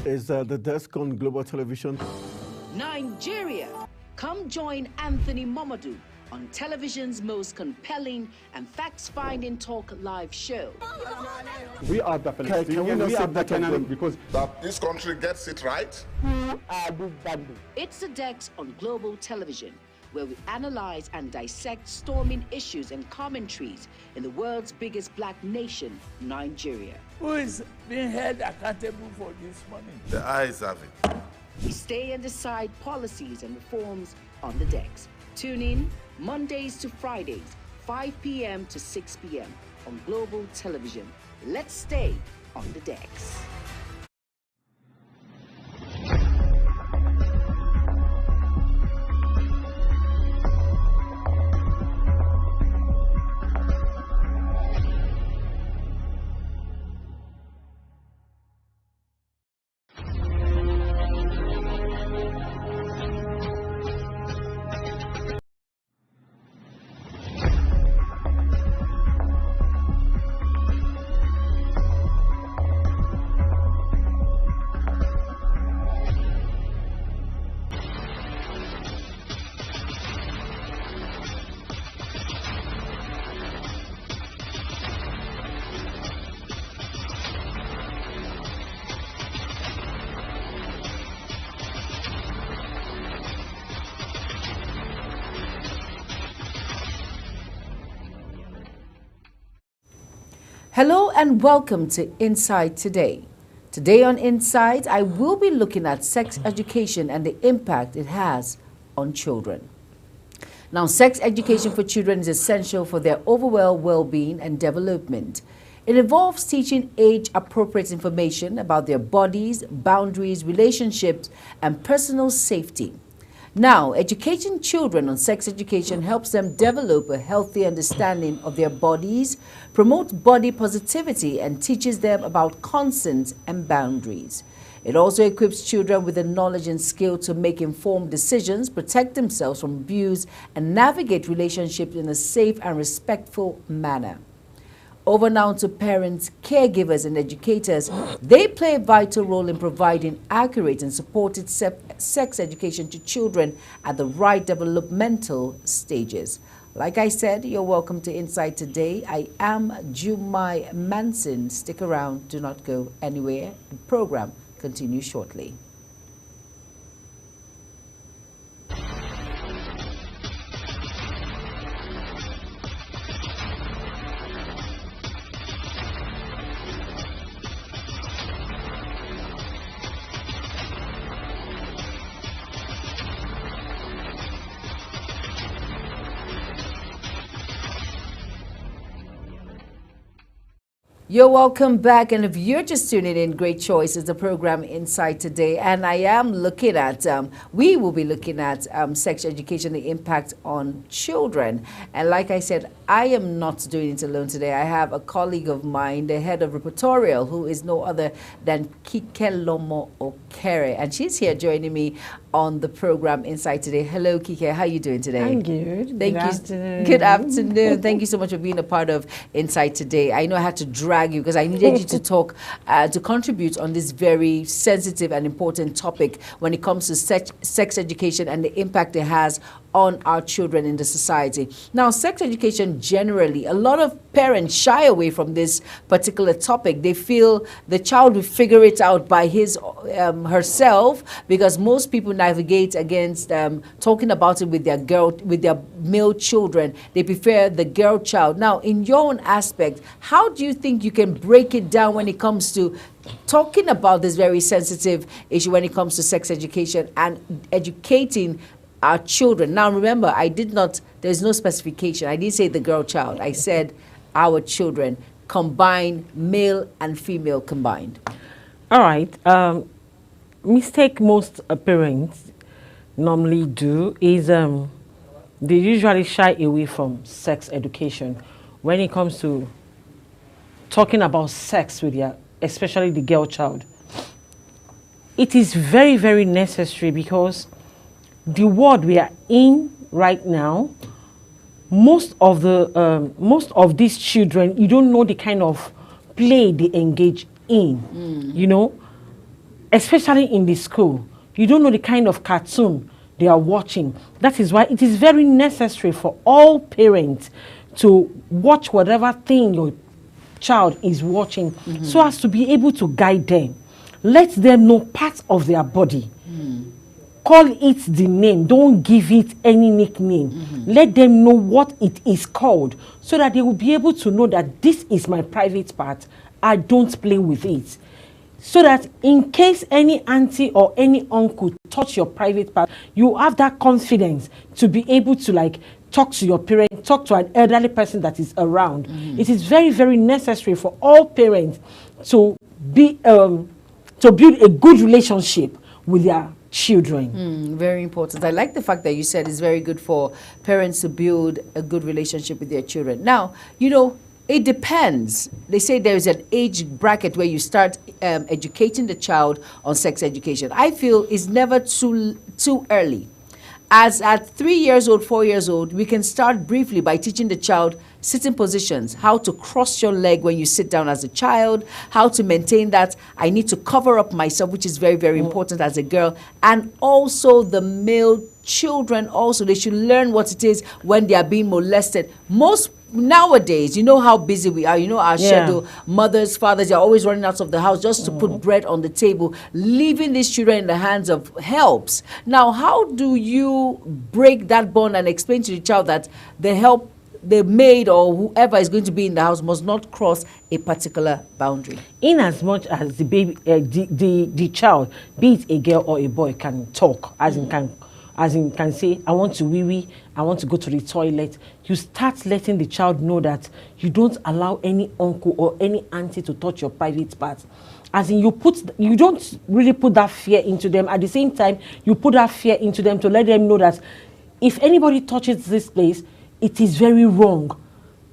is the desk on Global Television. Nigeria. Come join Anthony Momadou on television's most compelling and facts-finding talk live show. We are the Palestinians. We are the Canaan because that this country gets it right. It's the Dex on Global Television, where we analyze and dissect storming issues and commentaries in the world's biggest black nation, Nigeria. Who is being held accountable for this money? The eyes have it. We stay and decide policies and reforms on the Dex. Tune in Mondays to Fridays, 5 p.m. to 6 p.m. on Global Television. Let's stay on the Dex. Hello and welcome to Inside Today. Today on Inside, I will be looking at sex education and the impact it has on children. Now, sex education for children is essential for their overall well-being and development. It involves teaching age-appropriate information about their bodies, boundaries, relationships, and personal safety. Now, educating children on sex education helps them develop a healthy understanding of their bodies, promotes body positivity, and teaches them about consent and boundaries. It also equips children with the knowledge and skill to make informed decisions, protect themselves from abuse, and navigate relationships in a safe and respectful manner. Over now to parents, caregivers, and educators. They play a vital role in providing accurate and supported sex education to children at the right developmental stages. Like I said, you're welcome to Inside Today. I am Jumai Manson. Stick around, do not go anywhere. The program continues shortly. You're welcome back, and if you're just tuning in, great choice is the program Inside Today, and I am looking at, we will be looking at sex education, the impact on children. And like I said, I am not doing it alone today. I have a colleague of mine, the head of repertorial, who is no other than Kike Lomo Okere, and she's here joining me on the program Inside Today. Hello, Kike. How are you doing today? I'm good. Thank good you. Afternoon. Good afternoon. Thank you so much for being a part of Inside Today. I know I had to drag you because I needed you to talk, to contribute on this very sensitive and important topic when it comes to sex education and the impact it has on our children in the society. Now, sex education generally, a lot of parents shy away from this particular topic. They feel the child will figure it out by herself, because most people navigate against talking about it with their male children. They prefer the girl child. Now, in your own aspect, how do you think you can break it down when it comes to talking about this very sensitive issue when it comes to sex education and educating our children? Now, remember, there's no specification. I didn't say the girl child. I said our children, combined, male and female combined. All right. Mistake most parents normally do is they usually shy away from sex education when it comes to talking about sex with especially the girl child. It is very, very necessary, because the world we are in right now, most of these children, you don't know the kind of play they engage in, you know. especially in the school. You don't know the kind of cartoon they are watching. That is why it is very necessary for all parents to watch whatever thing your child is watching, so as to be able to guide them. Let them know parts of their body. Call it the name. Don't give it any nickname. Let them know what it is called, so that they will be able to know that this is my private part. I don't play with it. So that in case any auntie or any uncle touch your private part, you have that confidence to be able to like talk to your parent, talk to an elderly person that is around. It is very, very necessary for all parents to be to build a good relationship with their children. Very important. I like the fact that you said it's very good for parents to build a good relationship with their children. Now, you know, it depends. They say there is an age bracket where you start educating the child on sex education. I feel it's never too early. As at 3 years old, 4 years old, we can start briefly by teaching the child sitting positions, how to cross your leg when you sit down as a child, how to maintain that. I need to cover up myself, which is very, very important as a girl. And also the male children also, they should learn what it is when they are being molested. Most nowadays, you know how busy we are, you know our schedule, mothers, fathers are always running out of the house just to put bread on the table, leaving these children in the hands of helps. Now, how do you break that bond and explain to the child that the help, the maid or whoever is going to be in the house must not cross a particular boundary? In as much as the baby, the child, be it a girl or a boy, can talk, as in can say, I want to wee-wee, I want to go to the toilet. You start letting the child know that you don't allow any uncle or any auntie to touch your private parts. As in, you don't really put that fear into them. At the same time, you put that fear into them to let them know that if anybody touches this place, it is very wrong.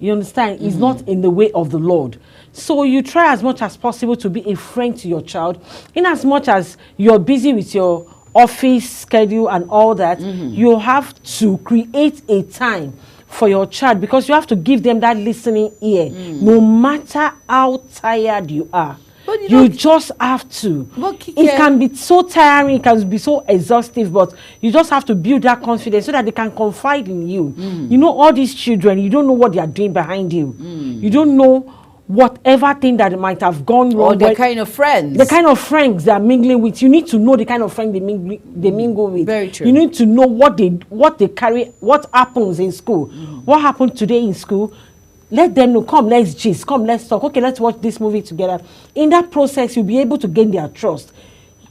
You understand? It's not in the way of the Lord. So you try as much as possible to be a friend to your child. In as much as you're busy with your office schedule and all that, you have to create a time for your child, because you have to give them that listening ear, no matter how tired you are. But you just have to. It can be so tiring, it can be so exhaustive, but you just have to build that confidence so that they can confide in you. You know, all these children, you don't know what they are doing behind you. You don't know whatever thing that might have gone wrong. Or the kind of friends. The kind of friends they are mingling with. You need to know the kind of friends they mingle with. Very true. You need to know what they carry, what happens in school. What happened today in school. Let them know, come, let's gist, come, let's talk. Okay, let's watch this movie together. In that process, you'll be able to gain their trust.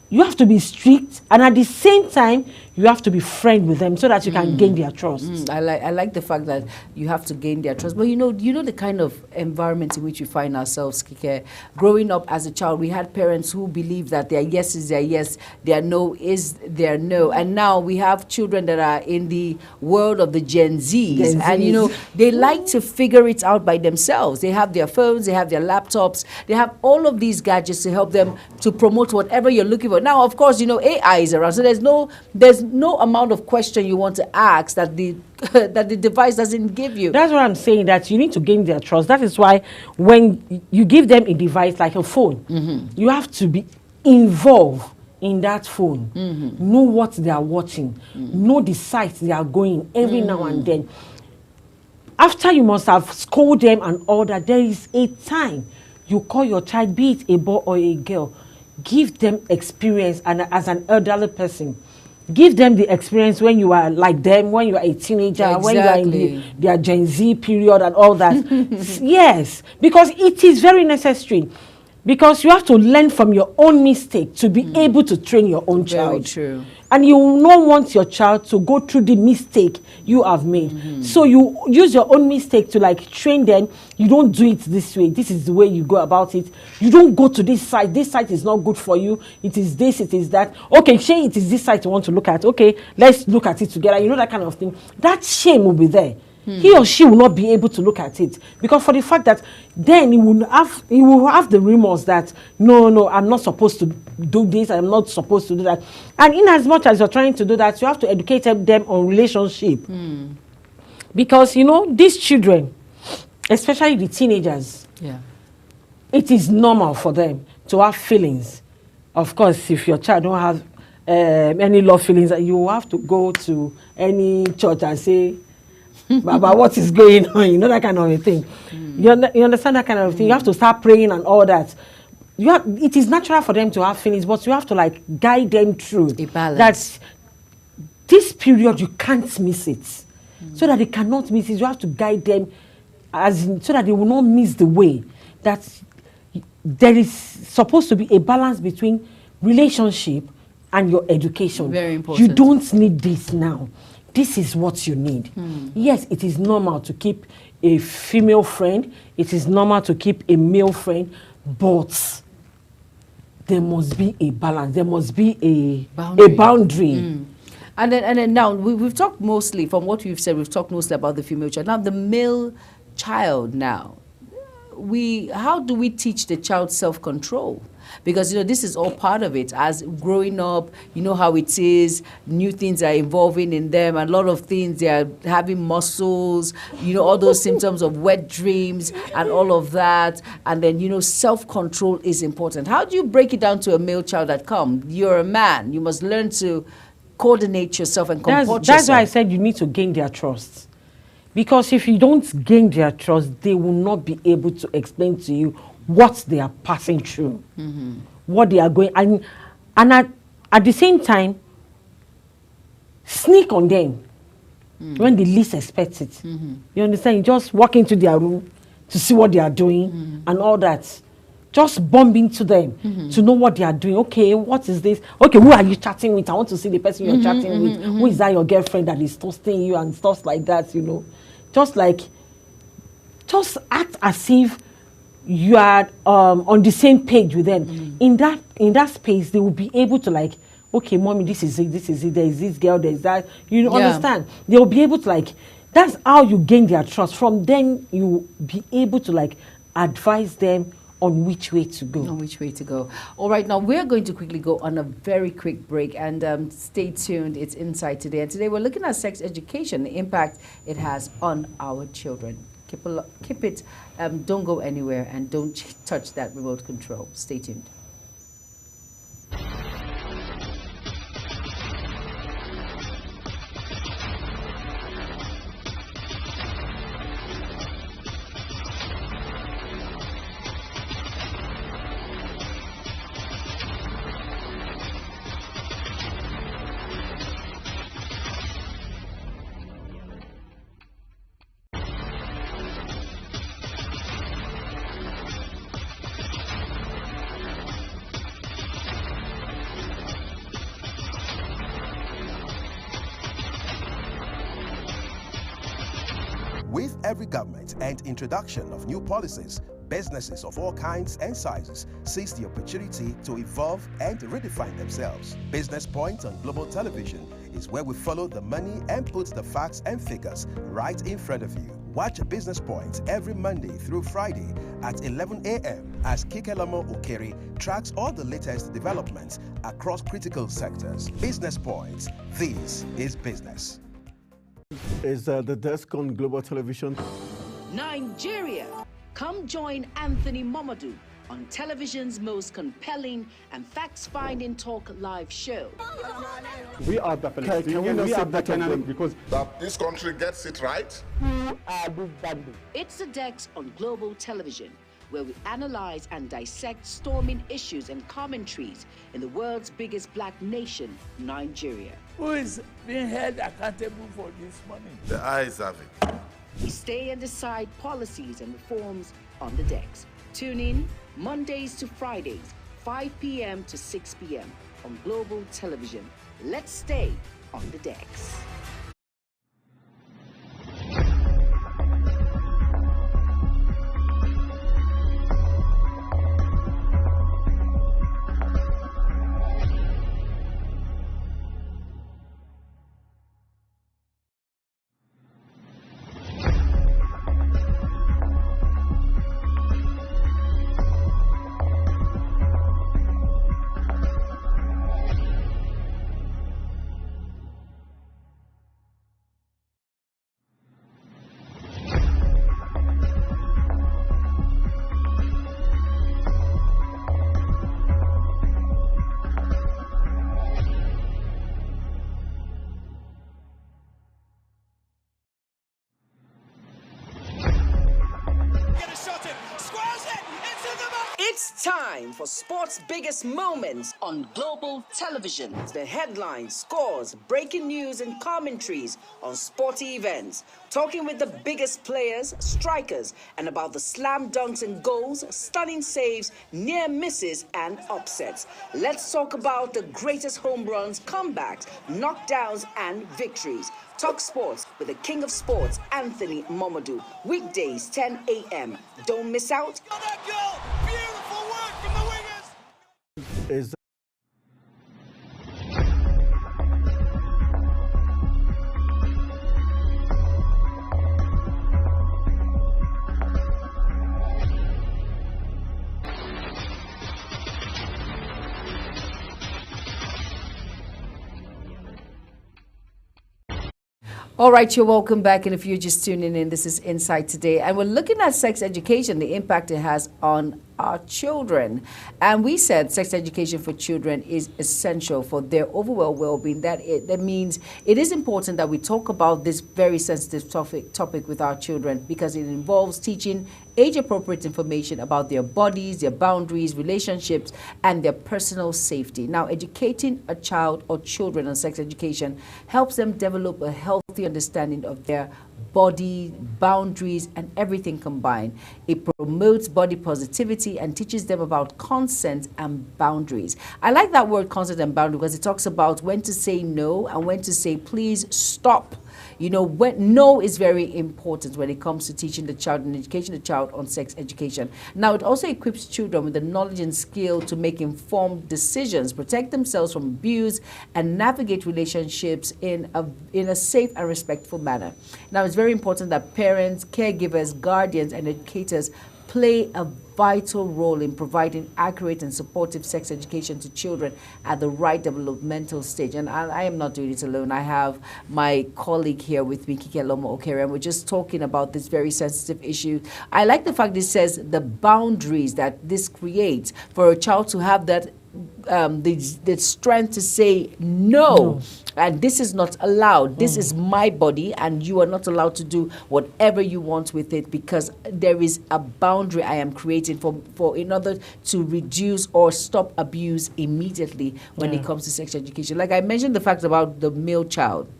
You have to be strict, and at the same time, you have to be friend with them so that you can gain their trust. I like the fact that you have to gain their trust. But you know the kind of environment in which we find ourselves, Kike. Growing up as a child, we had parents who believed that their yes is their yes, their no is their no. And now we have children that are in the world of the Gen Zs. And you know, they like to figure it out by themselves. They have their phones, they have their laptops, they have all of these gadgets to help them to promote whatever you're looking for. Now, of course, you know, AI is around, so there's no amount of question you want to ask that the that the device doesn't give you. That's what I'm saying, that you need to gain their trust. That is why when you give them a device like a phone, you have to be involved in that phone. Know what they are watching, know the sites they are going every now and then. After you must have scolded them and all that, there is a time you call your child, be it a boy or a girl, give them experience, and as an elderly person, give them the experience when you are like them, when you are a teenager, when you are in their Gen Z period and all that. Yes, because it is very necessary. Because you have to learn from your own mistake to be able to train your own child. Very true. And you will not want your child to go through the mistake you have made. So you use your own mistake to like train them. You don't do it this way. This is the way you go about it. You don't go to this site. This site is not good for you. It is this, it is that. Okay, Shay, it is this site you want to look at. Okay, let's look at it together. You know, that kind of thing. That shame will be there. He or she will not be able to look at it, because for the fact that then he will have the remorse that no, I'm not supposed to do this, I'm not supposed to do that. And in as much as you're trying to do that, you have to educate them on relationship. Because you know, these children, especially the teenagers, it is normal for them to have feelings. Of course, if your child don't have any love feelings, you have to go to any church and say, Baba, what is going on? You know, that kind of a thing. You understand that kind of thing? You have to start praying and all that. It is natural for them to have feelings, but you have to like guide them through. A balance. That's this period, you can't miss it. So that they cannot miss it, you have to guide them so that they will not miss the way. That there is supposed to be a balance between relationship and your education. Very important. You don't need this now. This is what you need. Yes, it is normal to keep a female friend. It is normal to keep a male friend, but there must be a balance. There must be a boundary. And then now we've talked mostly, from what we've said, we've talked mostly about the female child. Now the male child now, how do we teach the child self-control? Because, you know, this is all part of it. As growing up, you know how it is, new things are evolving in them, and a lot of things, they are having muscles, you know, all those symptoms of wet dreams and all of that. And then, you know, self-control is important. How do you break it down to a male child that you're a man, you must learn to coordinate yourself and comport yourself? That's why I said you need to gain their trust. Because if you don't gain their trust, they will not be able to explain to you what they are passing through, what they are going, and at the same time, sneak on them when they least expect it. You understand? You just walk into their room to see what they are doing and all that. Just bump into them to know what they are doing. Okay, what is this? Okay, who are you chatting with? I want to see the person you're chatting with. Who is that your girlfriend that is toasting you and stuff like that, you know? Just act as if you are on the same page with them. In that space, they will be able to like, okay, mommy, this is it, there is this girl, there is that. You understand? They will be able to like, that's how you gain their trust. From then, you will be able to like advise them on which way to go. On which way to go. All right, now we're going to quickly go on a very quick break, and stay tuned. It's Inside Today. And today we're looking at sex education, the impact it has on our children. Keep it, don't go anywhere, and don't touch that remote control. Stay tuned. With every government and introduction of new policies, businesses of all kinds and sizes seize the opportunity to evolve and redefine themselves. Business Point on Global Television is where we follow the money and put the facts and figures right in front of you. Watch Business Point every Monday through Friday at 11 a.m. as Kikelamo Okeri tracks all the latest developments across critical sectors. Business Point, this is business. Is the desk on Global Television? Nigeria, come join Anthony Momadou on television's most compelling and facts-finding talk live show. We are the Palestinians, we are the Canaan, because That this country gets it right. It's the Dex on Global Television, where we analyze and dissect storming issues and commentaries in the world's biggest black nation, Nigeria. Who is being held accountable for this money? The eyes have it. We stay and decide policies and reforms on the Dex. Tune in Mondays to Fridays, 5 p.m. to 6 p.m. on Global Television. Let's stay on the Dex. It's time for sports' biggest moments on global television. The headlines, scores, breaking news, and commentaries on sporty events. Talking with the biggest players, strikers, and about the slam dunks and goals, stunning saves, near misses, and upsets. Let's talk about the greatest home runs, comebacks, knockdowns, and victories. Talk sports with the king of sports, Anthony Momadou. Weekdays, 10 a.m. Don't miss out. Beautiful work from the wingers. Is All right, you're welcome back. And if you're just tuning in, this is Inside Today. And we're looking at sex education, the impact it has on our children. And we said sex education for children is essential for their overall well-being. That means it is important that we talk about this very sensitive topic with our children, because it involves teaching age-appropriate information about their bodies, their boundaries, relationships, and their personal safety. Now, educating a child or children on sex education helps them develop a healthy understanding of their body, boundaries, and everything combined. It promotes body positivity and teaches them about consent and boundaries. I like that word, consent and boundary, because it talks about when to say no and when to say please stop. You know, when no is very important when it comes to teaching the child and educating the child on sex education. Now, it also equips children with the knowledge and skill to make informed decisions, protect themselves from abuse, and navigate relationships in a safe and respectful manner. Now, it's very important that parents, caregivers, guardians, and educators play a vital role in providing accurate and supportive sex education to children at the right developmental stage. And I am not doing it alone. I have my colleague here with me, Kike Lomo Okere, and we're just talking about this very sensitive issue. I like the fact this says the boundaries that this creates for a child to have that the strength to say no, and this is not allowed. This is my body, and you are not allowed to do whatever you want with it, because there is a boundary I am creating for in order to reduce or stop abuse immediately when it comes to sex education. Like I mentioned, the fact about the male child.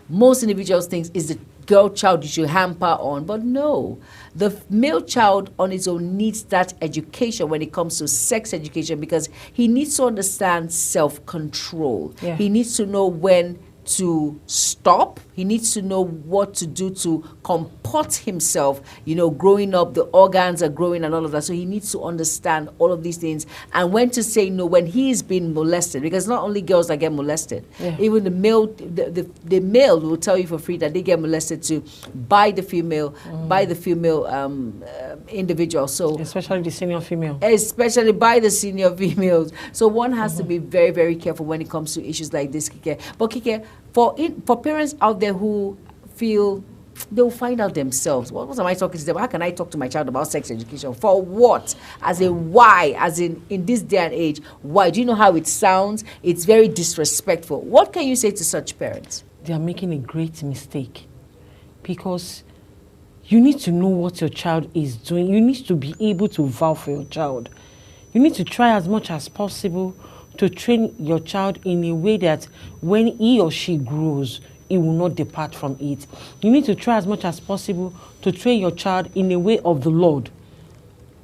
Most individuals think is the girl child you should hamper on, but no, the male child on its own needs that education when it comes to sex education, because he needs to understand self-control. He needs to know when to stop. He needs to know what to do to comport himself. You know, growing up, the organs are growing and all of that. So he needs to understand all of these things and when to say no when he is being molested. Because not only girls that get molested, even the male, the male will tell you for free that they get molested too by the female, individual. So especially the senior female. Especially by the senior females. So one has to be very, very careful when it comes to issues like this, Kike. But Kike, for parents out there who feel they'll find out themselves, what am I talking to them? How can I talk to my child about sex education? For what? As in why? As in this day and age, why? Do you know how it sounds? It's very disrespectful. What can you say to such parents? They are making a great mistake, because you need to know what your child is doing. You need to be able to vow for your child. You need to try as much as possible to train your child in a way that when he or she grows, he will not depart from it. You need to try as much as possible to train your child in a way of the Lord,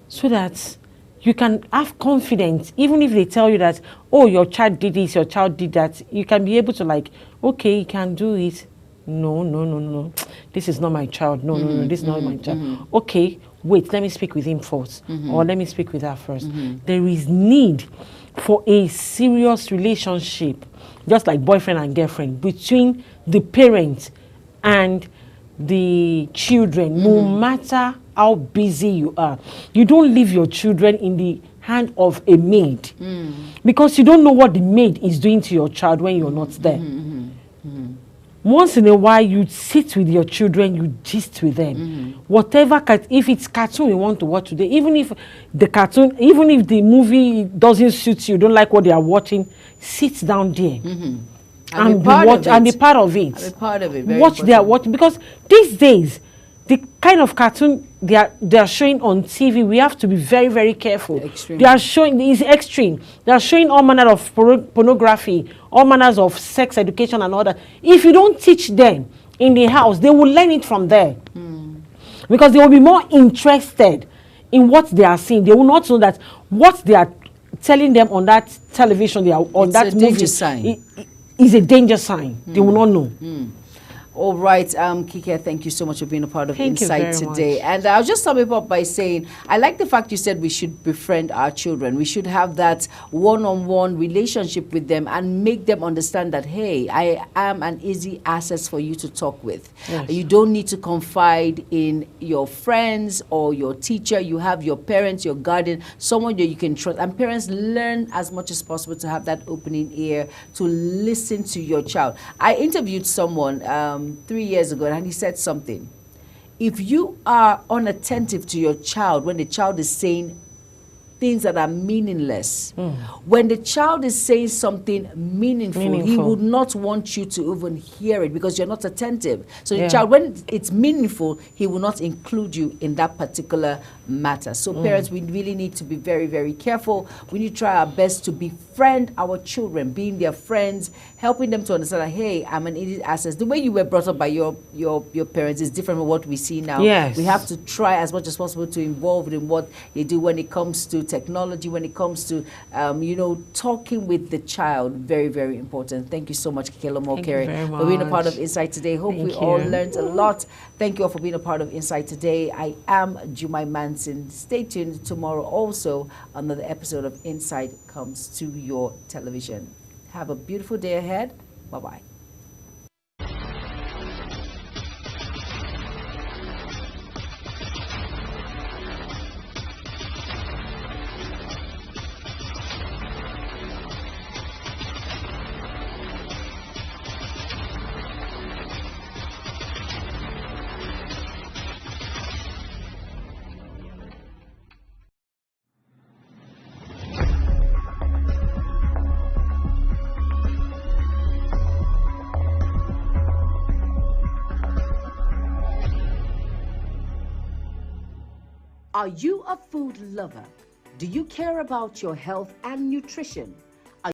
so that you can have confidence. Even if they tell you that, oh, your child did this, your child did that, you can be able to like, okay, you can do it. No. This is not my child. No, this is not my child. Okay, wait, let me speak with him first. Or let me speak with her first. There is need for a serious relationship, just like boyfriend and girlfriend, between the parents and the children, no matter how busy you are. You don't leave your children in the hand of a maid, because you don't know what the maid is doing to your child when you're not there. Once in a while, you sit with your children, you gist with them. Whatever, if it's cartoon you want to watch today, even if the movie doesn't suit you, don't like what they are watching, sit down there and be part of it. Be part of it. Watch their watch, because these days the kind of cartoon they are showing on TV, we have to be very, very careful. Extreme. They are showing, it's extreme. They are showing all manner of pornography, all manners of sex education and all that. If you don't teach them in the house, they will learn it from there. Because they will be more interested in what they are seeing. They will not know that what they are telling them on that television, they are on It's that a movie, danger sign. is a danger sign. They will not know. All right, Kike, thank you so much for being a part of Thank you Insight very today. much. And I'll just sum it up by saying, I like the fact you said we should befriend our children. We should have that one-on-one relationship with them and make them understand that, hey, I am an easy access for you to talk with. Yes. You don't need to confide in your friends or your teacher. You have your parents, your guardian, someone that you can trust. And parents, learn as much as possible to have that opening ear to listen to your child. I interviewed someone 3 years ago, and he said something. If you are unattentive to your child when the child is saying things that are meaningless, when the child is saying something meaningful, he would not want you to even hear it because you're not attentive. So the child, when it's meaningful, he will not include you in that particular matter. So parents, we really need to be very, very careful. We need to try our best to befriend our children, being their friends, helping them to understand that, hey, I'm an idiot access. The way you were brought up by your parents is different from what we see now. Yes. We have to try as much as possible to involve in what they do when it comes to technology, when it comes to, talking with the child. Very, very important. Thank you so much, Kike Lomokere, for being a part of Insight today. Hope we all learned a lot. Thank you all for being a part of Insight today. I am Jumai Manson. Stay tuned. Tomorrow also another episode of Insight comes to your television. Have a beautiful day ahead. Bye-bye. Are you a food lover? Do you care about your health and nutrition?